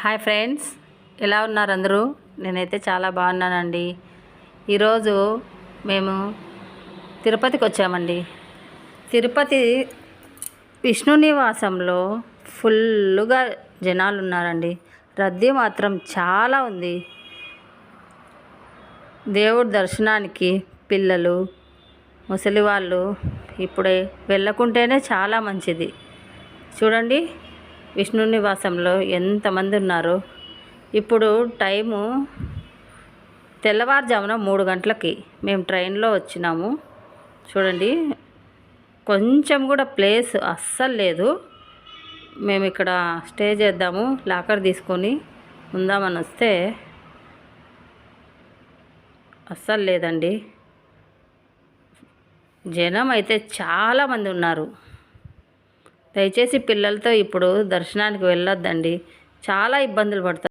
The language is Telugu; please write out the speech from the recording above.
హాయ్ ఫ్రెండ్స్, ఎలా ఉన్నారు అందరూ? నేనైతే చాలా బాగున్నానండి. ఈరోజు మేము తిరుపతికి వచ్చామండి. తిరుపతి విష్ణు నివాసంలో ఫుల్లుగా జనాలు ఉన్నారండి. రద్దీ మాత్రం చాలా ఉంది. దేవుడి దర్శనానికి పిల్లలు, ముసలి వాళ్ళు ఇప్పుడే వెళ్ళకుంటేనే చాలా మంచిది. చూడండి, విష్ణు నివాసంలో ఎంతమంది ఉన్నారు. ఇప్పుడు టైము తెల్లవారుజామున 3 గంటలకి మేము ట్రైన్లో వచ్చినాము. చూడండి, కొంచెం కూడా ప్లేస్ అస్సలు లేదు. మేము ఇక్కడ స్టే చేద్దాము, లాకర్ తీసుకొని ఉందామని వస్తే అస్సలు లేదండి. జనం అయితే చాలామంది ఉన్నారు. దయచేసి పిల్లలతో ఇప్పుడు దర్శనానికి వెళ్ళొద్దండి, చాలా ఇబ్బందులు పడతారు.